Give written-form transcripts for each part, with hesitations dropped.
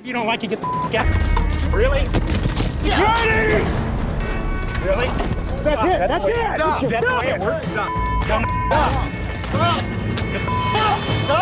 You don't like it, get the out. Really? Yeah. Ready? Really? That's it. That's it. Stop. Is that the way it works? Stop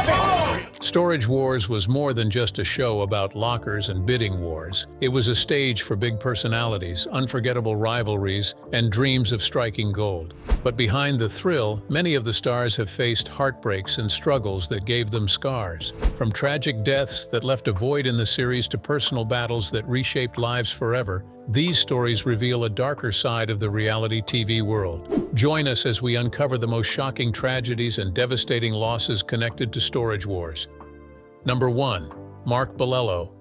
it. Storage Wars was more than just a show about lockers and bidding wars. It was a stage for big personalities, unforgettable rivalries, and dreams of striking gold. But behind the thrill, many of the stars have faced heartbreaks and struggles that gave them scars. From tragic deaths that left a void in the series to personal battles that reshaped lives forever, these stories reveal a darker side of the reality TV world. Join us as we uncover the most shocking tragedies and devastating losses connected to Storage Wars. Number 1. Mark Bolo.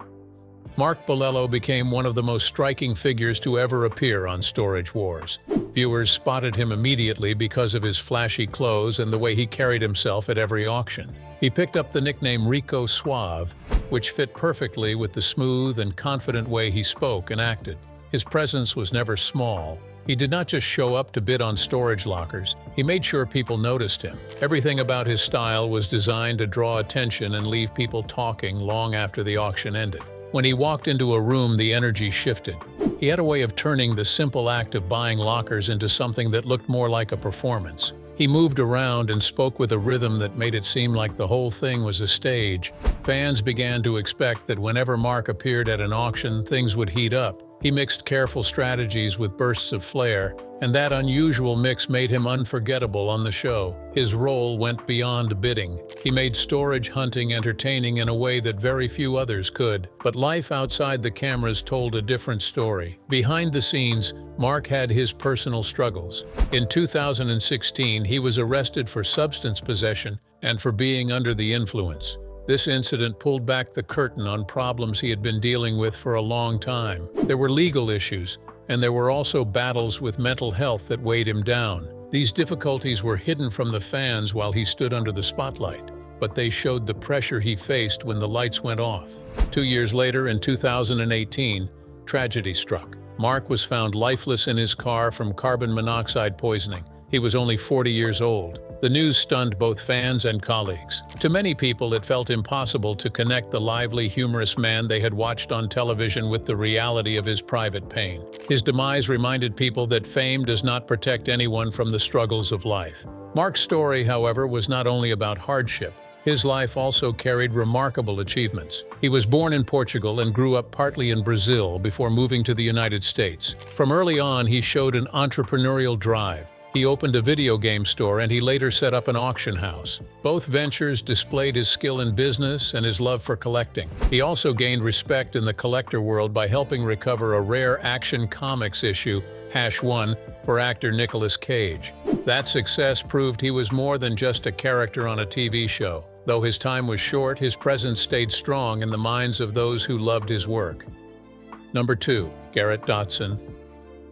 Mark Bolo became one of the most striking figures to ever appear on Storage Wars. Viewers spotted him immediately because of his flashy clothes and the way he carried himself at every auction. He picked up the nickname Rico Suave, which fit perfectly with the smooth and confident way he spoke and acted. His presence was never small. He did not just show up to bid on storage lockers. He made sure people noticed him. Everything about his style was designed to draw attention and leave people talking long after the auction ended. When he walked into a room, the energy shifted. He had a way of turning the simple act of buying lockers into something that looked more like a performance. He moved around and spoke with a rhythm that made it seem like the whole thing was a stage. Fans began to expect that whenever Mark appeared at an auction, things would heat up. He mixed careful strategies with bursts of flair, and that unusual mix made him unforgettable on the show. His role went beyond bidding. He made storage hunting entertaining in a way that very few others could. But life outside the cameras told a different story. Behind the scenes, Mark had his personal struggles. In 2016, he was arrested for substance possession and for being under the influence. This incident pulled back the curtain on problems he had been dealing with for a long time. There were legal issues, and there were also battles with mental health that weighed him down. These difficulties were hidden from the fans while he stood under the spotlight, but they showed the pressure he faced when the lights went off. 2 years later, in 2018, tragedy struck. Mark was found lifeless in his car from carbon monoxide poisoning. He was only 40 years old. The news stunned both fans and colleagues. To many people, it felt impossible to connect the lively, humorous man they had watched on television with the reality of his private pain. His demise reminded people that fame does not protect anyone from the struggles of life. Mark's story, however, was not only about hardship. His life also carried remarkable achievements. He was born in Portugal and grew up partly in Brazil before moving to the United States. From early on, he showed an entrepreneurial drive. He opened a video game store and he later set up an auction house. Both ventures displayed his skill in business and his love for collecting. He also gained respect in the collector world by helping recover a rare Action Comics issue, #1, for actor Nicolas Cage. That success proved he was more than just a character on a TV show. Though his time was short, his presence stayed strong in the minds of those who loved his work. Number 2. Garrett Dodson.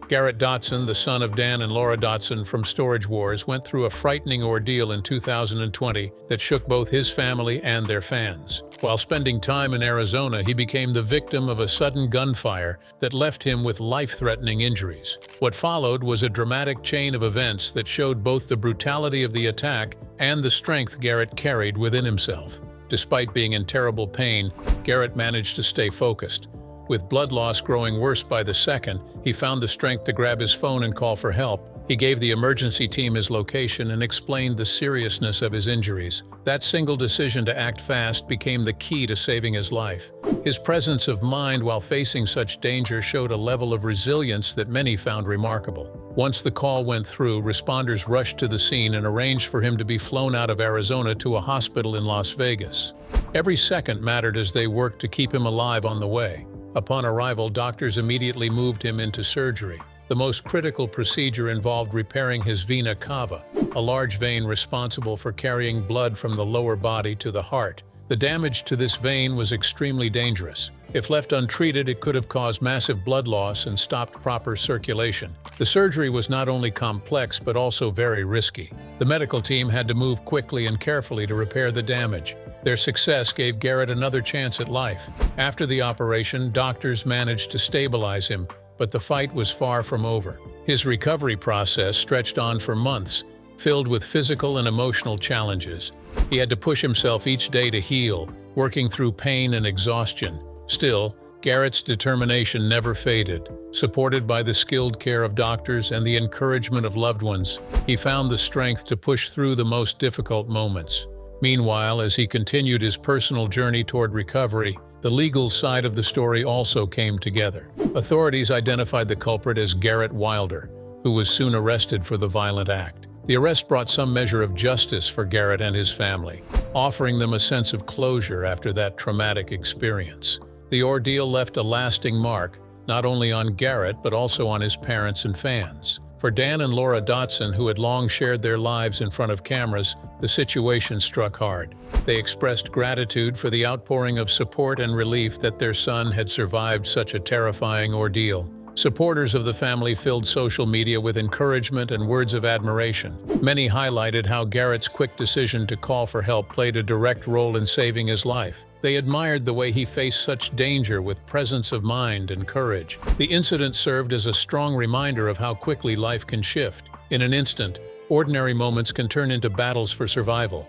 Garrett Dodson, the son of Dan and Laura Dodson from Storage Wars, went through a frightening ordeal in 2020 that shook both his family and their fans. While spending time in Arizona, he became the victim of a sudden gunfire that left him with life-threatening injuries. What followed was a dramatic chain of events that showed both the brutality of the attack and the strength Garrett carried within himself. Despite being in terrible pain, Garrett managed to stay focused. With blood loss growing worse by the second, he found the strength to grab his phone and call for help. He gave the emergency team his location and explained the seriousness of his injuries. That single decision to act fast became the key to saving his life. His presence of mind while facing such danger showed a level of resilience that many found remarkable. Once the call went through, responders rushed to the scene and arranged for him to be flown out of Arizona to a hospital in Las Vegas. Every second mattered as they worked to keep him alive on the way. Upon arrival, doctors immediately moved him into surgery. The most critical procedure involved repairing his vena cava, a large vein responsible for carrying blood from the lower body to the heart. The damage to this vein was extremely dangerous. If left untreated, it could have caused massive blood loss and stopped proper circulation. The surgery was not only complex but also very risky. The medical team had to move quickly and carefully to repair the damage. Their success gave Garrett another chance at life. After the operation, doctors managed to stabilize him, but the fight was far from over. His recovery process stretched on for months, filled with physical and emotional challenges. He had to push himself each day to heal, working through pain and exhaustion. Still, Garrett's determination never faded. Supported by the skilled care of doctors and the encouragement of loved ones, he found the strength to push through the most difficult moments. Meanwhile, as he continued his personal journey toward recovery, the legal side of the story also came together. Authorities identified the culprit as Garrett Wilder, who was soon arrested for the violent act. The arrest brought some measure of justice for Garrett and his family, offering them a sense of closure after that traumatic experience. The ordeal left a lasting mark, not only on Garrett but also on his parents and fans. For Dan and Laura Dodson, who had long shared their lives in front of cameras, the situation struck hard. They expressed gratitude for the outpouring of support and relief that their son had survived such a terrifying ordeal. Supporters of the family filled social media with encouragement and words of admiration. Many highlighted how Garrett's quick decision to call for help played a direct role in saving his life. They admired the way he faced such danger with presence of mind and courage. The incident served as a strong reminder of how quickly life can shift. In an instant, ordinary moments can turn into battles for survival.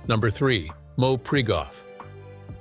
Number 3. Mo Prigo.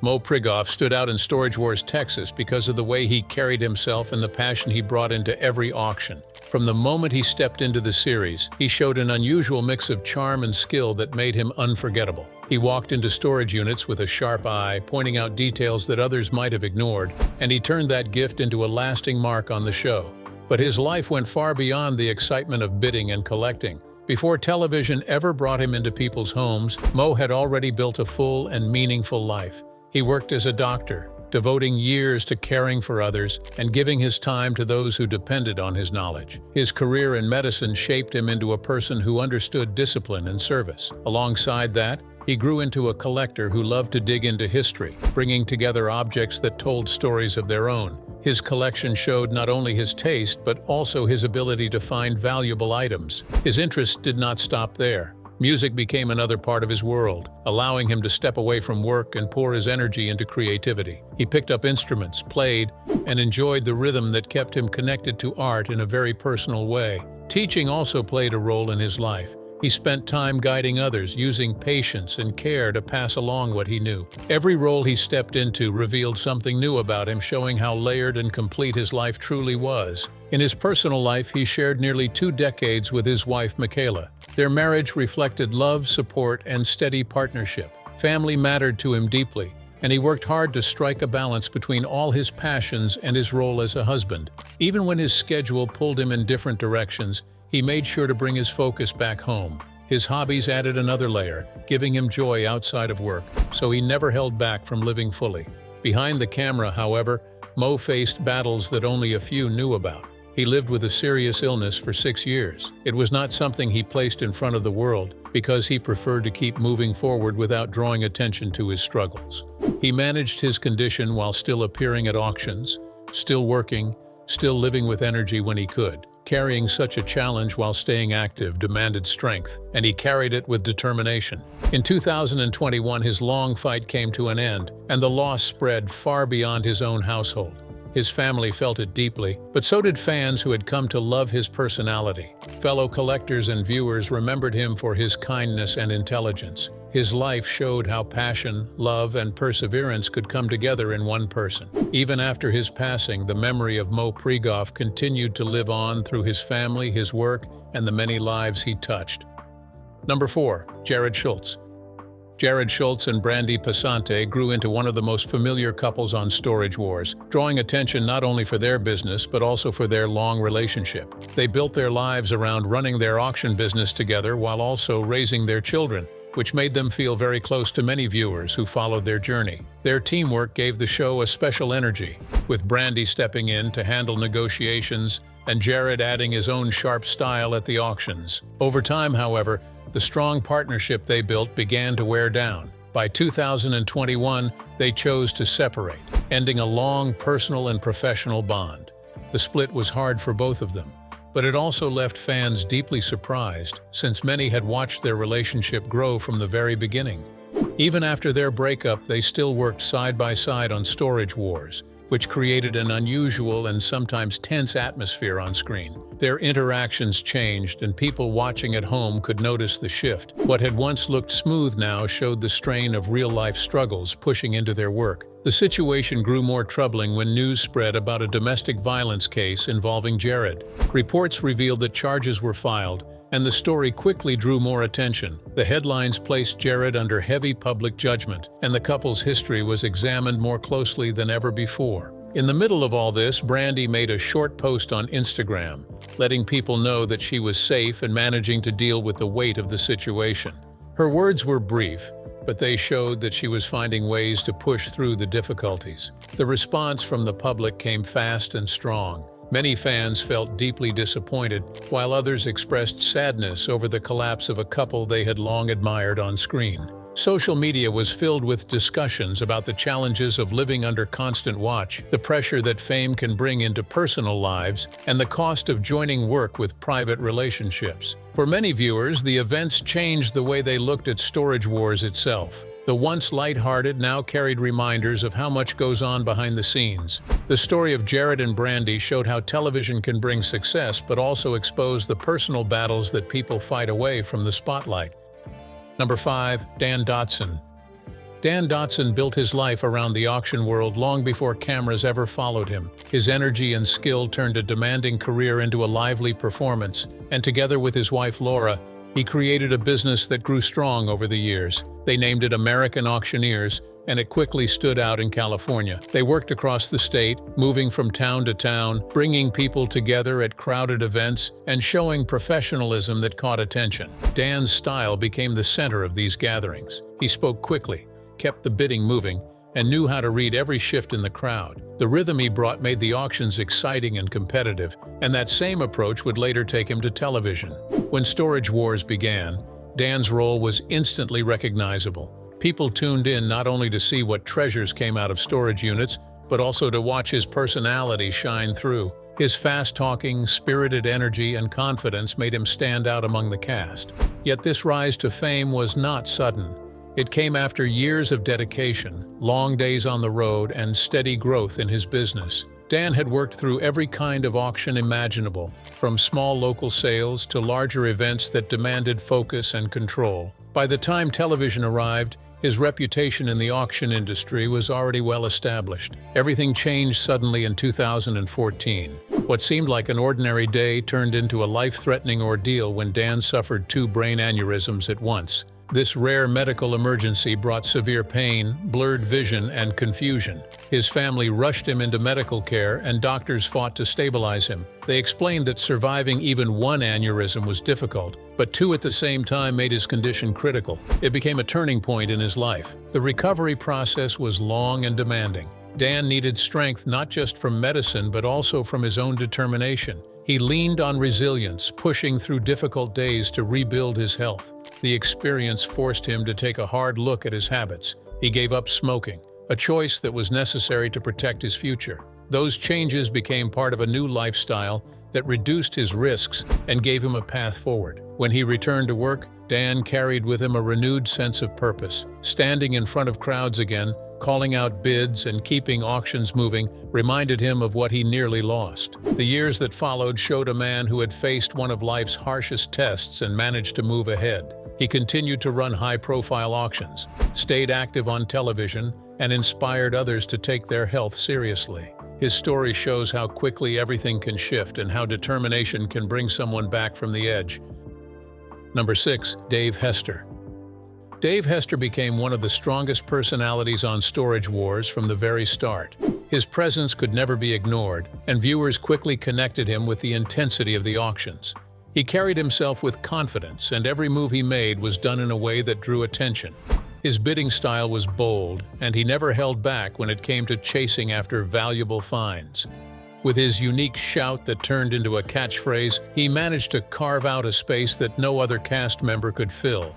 Mo Prigo stood out in Storage Wars Texas because of the way he carried himself and the passion he brought into every auction. From the moment he stepped into the series, he showed an unusual mix of charm and skill that made him unforgettable. He walked into storage units with a sharp eye, pointing out details that others might have ignored, and he turned that gift into a lasting mark on the show. But his life went far beyond the excitement of bidding and collecting. Before television ever brought him into people's homes, Mo had already built a full and meaningful life. He worked as a doctor, devoting years to caring for others and giving his time to those who depended on his knowledge. His career in medicine shaped him into a person who understood discipline and service. Alongside that, he grew into a collector who loved to dig into history, bringing together objects that told stories of their own. His collection showed not only his taste, but also his ability to find valuable items. His interest did not stop there. Music became another part of his world, allowing him to step away from work and pour his energy into creativity. He picked up instruments, played, and enjoyed the rhythm that kept him connected to art in a very personal way. Teaching also played a role in his life. He spent time guiding others, using patience and care to pass along what he knew. Every role he stepped into revealed something new about him, showing how layered and complete his life truly was. In his personal life, he shared nearly 2 decades with his wife, Michaela. Their marriage reflected love, support, and steady partnership. Family mattered to him deeply, and he worked hard to strike a balance between all his passions and his role as a husband. Even when his schedule pulled him in different directions, he made sure to bring his focus back home. His hobbies added another layer, giving him joy outside of work, so he never held back from living fully. Behind the camera, however, Mo faced battles that only a few knew about. He lived with a serious illness for 6 years. It was not something he placed in front of the world because he preferred to keep moving forward without drawing attention to his struggles. He managed his condition while still appearing at auctions, still working, still living with energy when he could. Carrying such a challenge while staying active demanded strength, and he carried it with determination. In 2021, his long fight came to an end, and the loss spread far beyond his own household. His family felt it deeply, but so did fans who had come to love his personality. Fellow collectors and viewers remembered him for his kindness and intelligence. His life showed how passion, love, and perseverance could come together in one person. Even after his passing, the memory of Mo Prigo continued to live on through his family, his work, and the many lives he touched. Number 4. Jared Schultz. Jared Schultz and Brandy Pasante grew into one of the most familiar couples on Storage Wars, drawing attention not only for their business but also for their long relationship. They built their lives around running their auction business together while also raising their children, which made them feel very close to many viewers who followed their journey. Their teamwork gave the show a special energy, with Brandy stepping in to handle negotiations and Jared adding his own sharp style at the auctions. Over time, however, the strong partnership they built began to wear down. By 2021, they chose to separate, ending a long personal and professional bond. The split was hard for both of them, but it also left fans deeply surprised, since many had watched their relationship grow from the very beginning. Even after their breakup, they still worked side by side on Storage Wars, which created an unusual and sometimes tense atmosphere on screen. Their interactions changed, and people watching at home could notice the shift. What had once looked smooth now showed the strain of real-life struggles pushing into their work. The situation grew more troubling when news spread about a domestic violence case involving Jared. Reports revealed that charges were filed, and the story quickly drew more attention. The headlines placed Jared under heavy public judgment, and the couple's history was examined more closely than ever before. In the middle of all this, Brandy made a short post on Instagram, letting people know that she was safe and managing to deal with the weight of the situation. Her words were brief, but they showed that she was finding ways to push through the difficulties. The response from the public came fast and strong. Many fans felt deeply disappointed, while others expressed sadness over the collapse of a couple they had long admired on screen. Social media was filled with discussions about the challenges of living under constant watch, the pressure that fame can bring into personal lives, and the cost of joining work with private relationships. For many viewers, the events changed the way they looked at Storage Wars itself. The once lighthearted now carried reminders of how much goes on behind the scenes. The story of Jared and Brandy showed how television can bring success but also expose the personal battles that people fight away from the spotlight. Number 5. Dan Dodson. Dan Dodson built his life around the auction world long before cameras ever followed him. His energy and skill turned a demanding career into a lively performance, and together with his wife Laura, he created a business that grew strong over the years. They named it American Auctioneers, and it quickly stood out in California. They worked across the state, moving from town to town, bringing people together at crowded events, and showing professionalism that caught attention. Dan's style became the center of these gatherings. He spoke quickly, kept the bidding moving, and knew how to read every shift in the crowd. The rhythm he brought made the auctions exciting and competitive, and that same approach would later take him to television. When Storage Wars began, Dan's role was instantly recognizable. People tuned in not only to see what treasures came out of storage units, but also to watch his personality shine through. His fast-talking, spirited energy and confidence made him stand out among the cast. Yet this rise to fame was not sudden. It came after years of dedication, long days on the road, and steady growth in his business. Dan had worked through every kind of auction imaginable, from small local sales to larger events that demanded focus and control. By the time television arrived, his reputation in the auction industry was already well established. Everything changed suddenly in 2014. What seemed like an ordinary day turned into a life-threatening ordeal when Dan suffered 2 brain aneurysms at once. This rare medical emergency brought severe pain, blurred vision, and confusion. His family rushed him into medical care, and doctors fought to stabilize him. They explained that surviving even 1 aneurysm was difficult, but 2 at the same time made his condition critical. It became a turning point in his life. The recovery process was long and demanding. Dan needed strength not just from medicine but also from his own determination. He leaned on resilience, pushing through difficult days to rebuild his health. The experience forced him to take a hard look at his habits. He gave up smoking, a choice that was necessary to protect his future. Those changes became part of a new lifestyle that reduced his risks and gave him a path forward. When he returned to work, Dan carried with him a renewed sense of purpose. Standing in front of crowds again, calling out bids and keeping auctions moving reminded him of what he nearly lost. The years that followed showed a man who had faced one of life's harshest tests and managed to move ahead. He continued to run high-profile auctions, stayed active on television, and inspired others to take their health seriously. His story shows how quickly everything can shift and how determination can bring someone back from the edge. Number 6. Dave Hester. Dave Hester became one of the strongest personalities on Storage Wars from the very start. His presence could never be ignored, and viewers quickly connected him with the intensity of the auctions. He carried himself with confidence, and every move he made was done in a way that drew attention. His bidding style was bold, and he never held back when it came to chasing after valuable finds. With his unique shout that turned into a catchphrase, he managed to carve out a space that no other cast member could fill.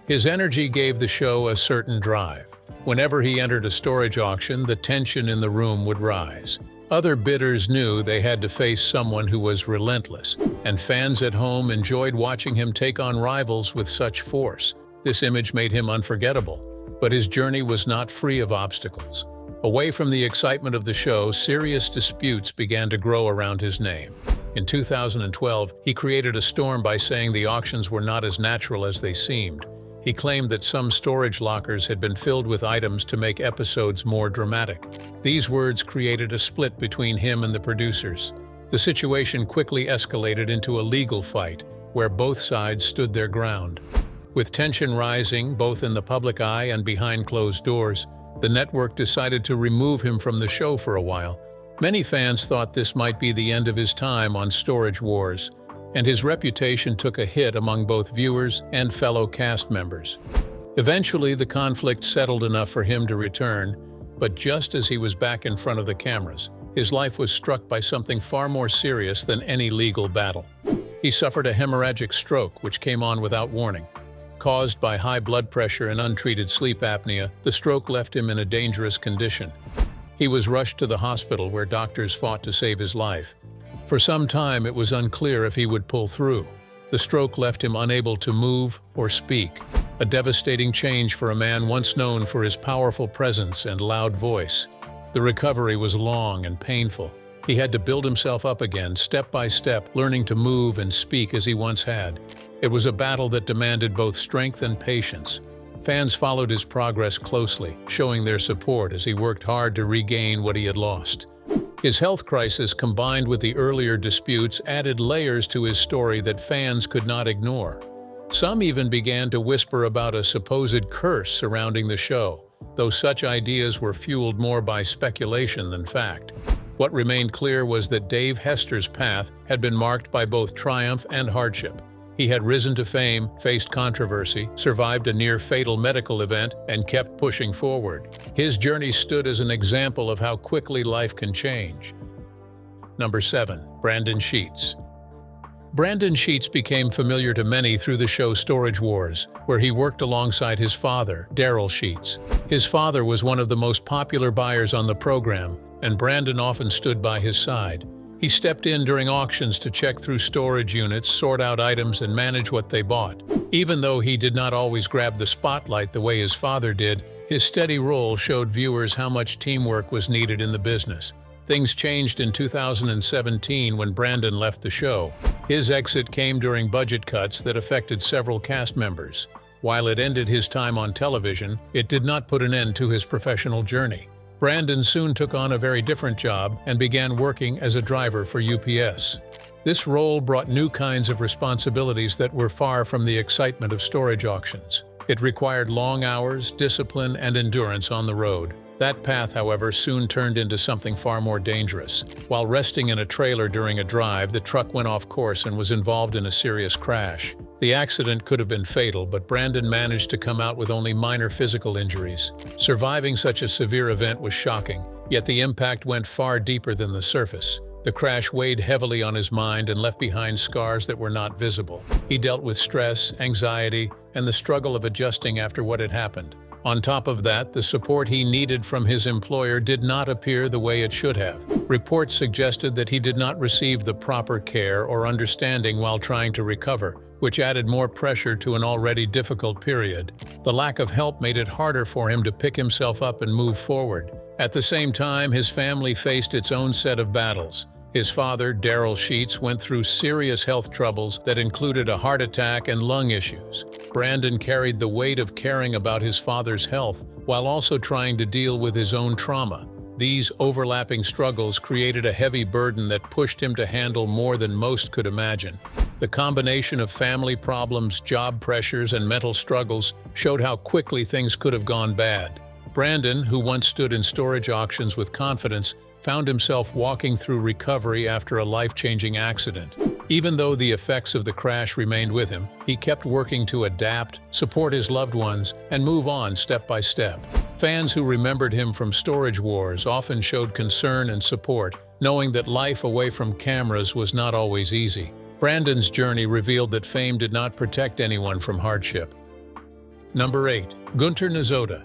His energy gave the show a certain drive. Whenever he entered a storage auction, the tension in the room would rise. Other bidders knew they had to face someone who was relentless, and fans at home enjoyed watching him take on rivals with such force. This image made him unforgettable, but his journey was not free of obstacles. Away from the excitement of the show, serious disputes began to grow around his name. In 2012, he created a storm by saying the auctions were not as natural as they seemed. He claimed that some storage lockers had been filled with items to make episodes more dramatic. These words created a split between him and the producers. The situation quickly escalated into a legal fight, where both sides stood their ground. With tension rising, both in the public eye and behind closed doors, the network decided to remove him from the show for a while. Many fans thought this might be the end of his time on Storage Wars, and his reputation took a hit among both viewers and fellow cast members. Eventually, the conflict settled enough for him to return, but just as he was back in front of the cameras, his life was struck by something far more serious than any legal battle. He suffered a hemorrhagic stroke, which came on without warning. Caused by high blood pressure and untreated sleep apnea, the stroke left him in a dangerous condition. He was rushed to the hospital where doctors fought to save his life. For some time, it was unclear if he would pull through. The stroke left him unable to move or speak, a devastating change for a man once known for his powerful presence and loud voice. The recovery was long and painful. He had to build himself up again, step by step, learning to move and speak as he once had. It was a battle that demanded both strength and patience. Fans followed his progress closely, showing their support as he worked hard to regain what he had lost. His health crisis, combined with the earlier disputes, added layers to his story that fans could not ignore. Some even began to whisper about a supposed curse surrounding the show, though such ideas were fueled more by speculation than fact. What remained clear was that Dave Hester's path had been marked by both triumph and hardship. He had risen to fame, faced controversy, survived a near-fatal medical event, and kept pushing forward. His journey stood as an example of how quickly life can change. Number 7. Brandon Sheets. Brandon Sheets became familiar to many through the show Storage Wars, where he worked alongside his father, Daryl Sheets. His father was one of the most popular buyers on the program, and Brandon often stood by his side. He stepped in during auctions to check through storage units, sort out items, and manage what they bought. Even though he did not always grab the spotlight the way his father did, his steady role showed viewers how much teamwork was needed in the business. Things changed in 2017 when Brandon left the show. His exit came during budget cuts that affected several cast members. While it ended his time on television, it did not put an end to his professional journey. Brandon soon took on a very different job and began working as a driver for UPS. This role brought new kinds of responsibilities that were far from the excitement of storage auctions. It required long hours, discipline, and endurance on the road. That path, however, soon turned into something far more dangerous. While resting in a trailer during a drive, the truck went off course and was involved in a serious crash. The accident could have been fatal, but Brandon managed to come out with only minor physical injuries. Surviving such a severe event was shocking, yet the impact went far deeper than the surface. The crash weighed heavily on his mind and left behind scars that were not visible. He dealt with stress, anxiety, and the struggle of adjusting after what had happened. On top of that, the support he needed from his employer did not appear the way it should have. Reports suggested that he did not receive the proper care or understanding while trying to recover, which added more pressure to an already difficult period. The lack of help made it harder for him to pick himself up and move forward. At the same time, his family faced its own set of battles. His father, Daryl Sheets, went through serious health troubles that included a heart attack and lung issues. Brandon carried the weight of caring about his father's health while also trying to deal with his own trauma. These overlapping struggles created a heavy burden that pushed him to handle more than most could imagine. The combination of family problems, job pressures, and mental struggles showed how quickly things could have gone bad. Brandon, who once stood in storage auctions with confidence, found himself walking through recovery after a life-changing accident. Even though the effects of the crash remained with him, he kept working to adapt, support his loved ones, and move on step by step. Fans who remembered him from Storage Wars often showed concern and support, knowing that life away from cameras was not always easy. Brandon's journey revealed that fame did not protect anyone from hardship. Number 8. Gunter Nazoda.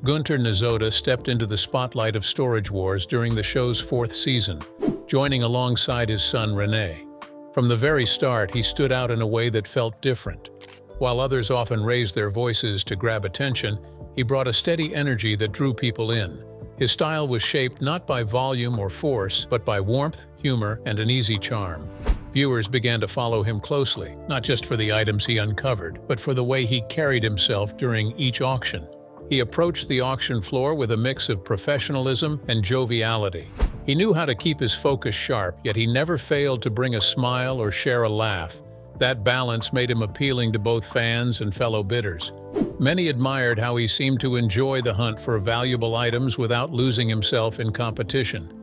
Gunter Nazoda stepped into the spotlight of Storage Wars during the show's 4th season, joining alongside his son Renee. From the very start, he stood out in a way that felt different. While others often raised their voices to grab attention, he brought a steady energy that drew people in. His style was shaped not by volume or force, but by warmth, humor, and an easy charm. Viewers began to follow him closely, not just for the items he uncovered, but for the way he carried himself during each auction. He approached the auction floor with a mix of professionalism and joviality. He knew how to keep his focus sharp, yet he never failed to bring a smile or share a laugh. That balance made him appealing to both fans and fellow bidders. Many admired how he seemed to enjoy the hunt for valuable items without losing himself in competition.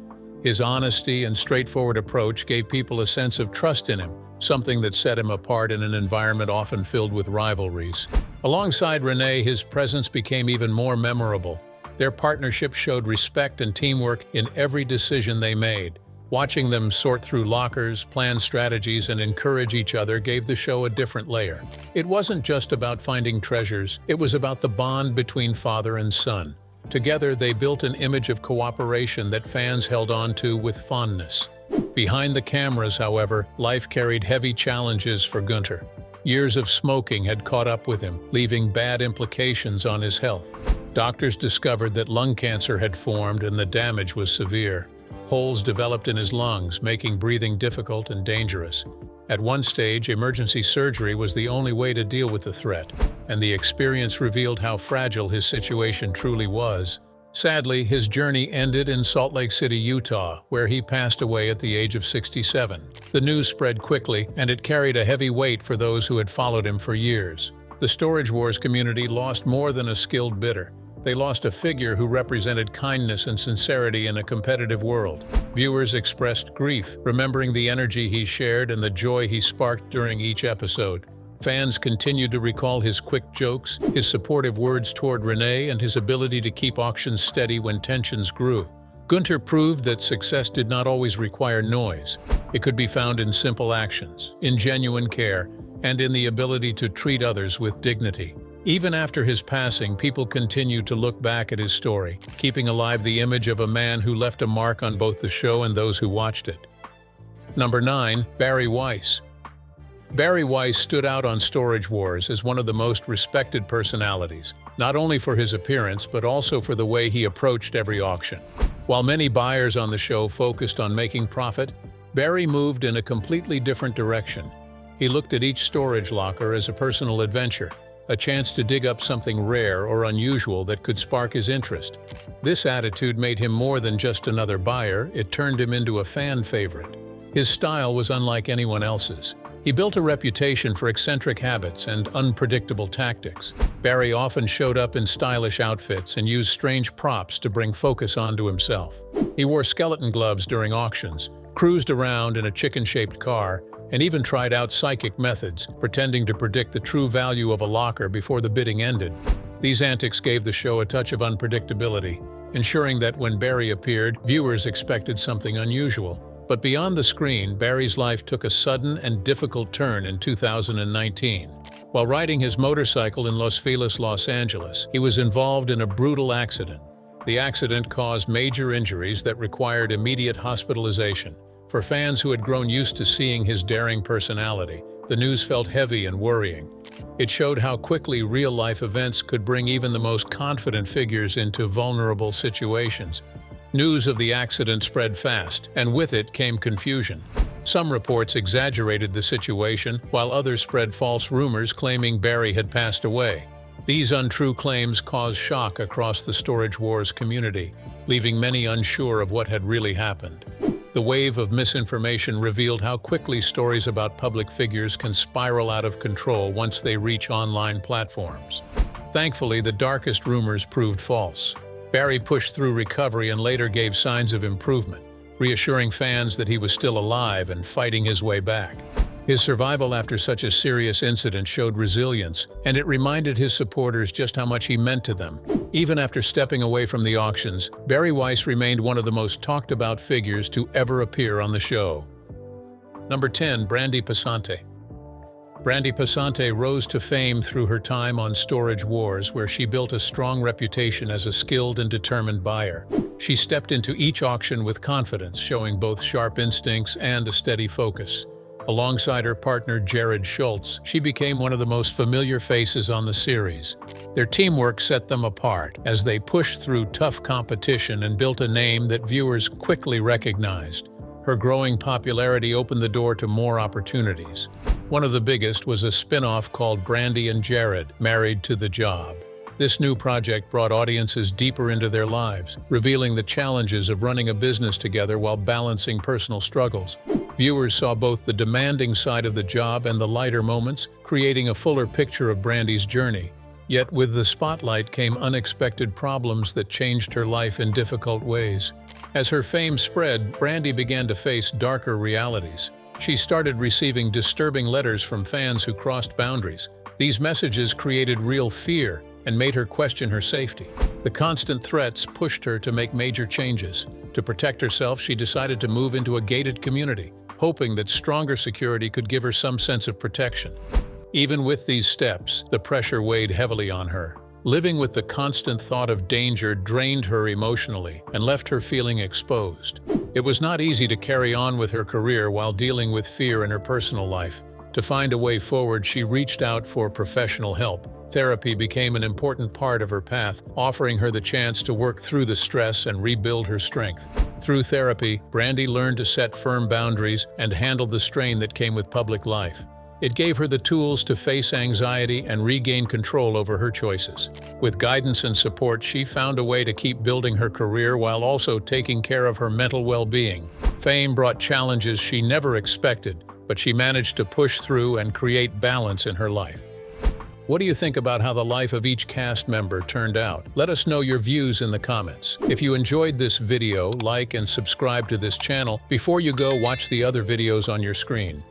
His honesty and straightforward approach gave people a sense of trust in him, something that set him apart in an environment often filled with rivalries. Alongside Renee, his presence became even more memorable. Their partnership showed respect and teamwork in every decision they made. Watching them sort through lockers, plan strategies, and encourage each other gave the show a different layer. It wasn't just about finding treasures, it was about the bond between father and son. Together, they built an image of cooperation that fans held on to with fondness. Behind the cameras, however, life carried heavy challenges for Gunter. Years of smoking had caught up with him, leaving bad implications on his health. Doctors discovered that lung cancer had formed and the damage was severe. Holes developed in his lungs, making breathing difficult and dangerous. At one stage, emergency surgery was the only way to deal with the threat, and the experience revealed how fragile his situation truly was. Sadly, his journey ended in Salt Lake City, Utah, where he passed away at the age of 67. The news spread quickly, and it carried a heavy weight for those who had followed him for years. The Storage Wars community lost more than a skilled bidder. They lost a figure who represented kindness and sincerity in a competitive world. Viewers expressed grief, remembering the energy he shared and the joy he sparked during each episode. Fans continued to recall his quick jokes, his supportive words toward Renee, and his ability to keep auctions steady when tensions grew. Gunter proved that success did not always require noise. It could be found in simple actions, in genuine care, and in the ability to treat others with dignity. Even after his passing, people continued to look back at his story, keeping alive the image of a man who left a mark on both the show and those who watched it. Number 9. Barry Weiss. Barry Weiss stood out on Storage Wars as one of the most respected personalities, not only for his appearance but also for the way he approached every auction. While many buyers on the show focused on making profit, Barry moved in a completely different direction. He looked at each storage locker as a personal adventure, a chance to dig up something rare or unusual that could spark his interest. This attitude made him more than just another buyer, it turned him into a fan favorite. His style was unlike anyone else's. He built a reputation for eccentric habits and unpredictable tactics. Barry often showed up in stylish outfits and used strange props to bring focus onto himself. He wore skeleton gloves during auctions, cruised around in a chicken-shaped car, and even tried out psychic methods, pretending to predict the true value of a locker before the bidding ended. These antics gave the show a touch of unpredictability, ensuring that when Barry appeared, viewers expected something unusual. But beyond the screen, Barry's life took a sudden and difficult turn in 2019. While riding his motorcycle in Los Feliz, Los Angeles, he was involved in a brutal accident. The accident caused major injuries that required immediate hospitalization. For fans who had grown used to seeing his daring personality, the news felt heavy and worrying. It showed how quickly real-life events could bring even the most confident figures into vulnerable situations. News of the accident spread fast, and with it came confusion. Some reports exaggerated the situation, while others spread false rumors claiming Barry had passed away. These untrue claims caused shock across the Storage Wars community, leaving many unsure of what had really happened. The wave of misinformation revealed how quickly stories about public figures can spiral out of control once they reach online platforms. Thankfully, the darkest rumors proved false. Barry pushed through recovery and later gave signs of improvement, reassuring fans that he was still alive and fighting his way back. His survival after such a serious incident showed resilience, and it reminded his supporters just how much he meant to them. Even after stepping away from the auctions, Barry Weiss remained one of the most talked-about figures to ever appear on the show. Number 10. Brandy Pasante. Brandy Pasante rose to fame through her time on Storage Wars, where she built a strong reputation as a skilled and determined buyer. She stepped into each auction with confidence, showing both sharp instincts and a steady focus. Alongside her partner Jared Schultz, she became one of the most familiar faces on the series. Their teamwork set them apart as they pushed through tough competition and built a name that viewers quickly recognized. Her growing popularity opened the door to more opportunities. One of the biggest was a spin-off called Brandy and Jared, Married to the Job. This new project brought audiences deeper into their lives, revealing the challenges of running a business together while balancing personal struggles. Viewers saw both the demanding side of the job and the lighter moments, creating a fuller picture of Brandy's journey. Yet with the spotlight came unexpected problems that changed her life in difficult ways. As her fame spread, Brandy began to face darker realities. She started receiving disturbing letters from fans who crossed boundaries. These messages created real fear and made her question her safety. The constant threats pushed her to make major changes. To protect herself, she decided to move into a gated community, hoping that stronger security could give her some sense of protection. Even with these steps, the pressure weighed heavily on her. Living with the constant thought of danger drained her emotionally and left her feeling exposed. It was not easy to carry on with her career while dealing with fear in her personal life. To find a way forward, she reached out for professional help. Therapy became an important part of her path, offering her the chance to work through the stress and rebuild her strength. Through therapy, Brandy learned to set firm boundaries and handle the strain that came with public life. It gave her the tools to face anxiety and regain control over her choices. With guidance and support, she found a way to keep building her career while also taking care of her mental well-being. Fame brought challenges she never expected, but she managed to push through and create balance in her life. What do you think about how the life of each cast member turned out? Let us know your views in the comments. If you enjoyed this video, like and subscribe to this channel. Before you go, watch the other videos on your screen.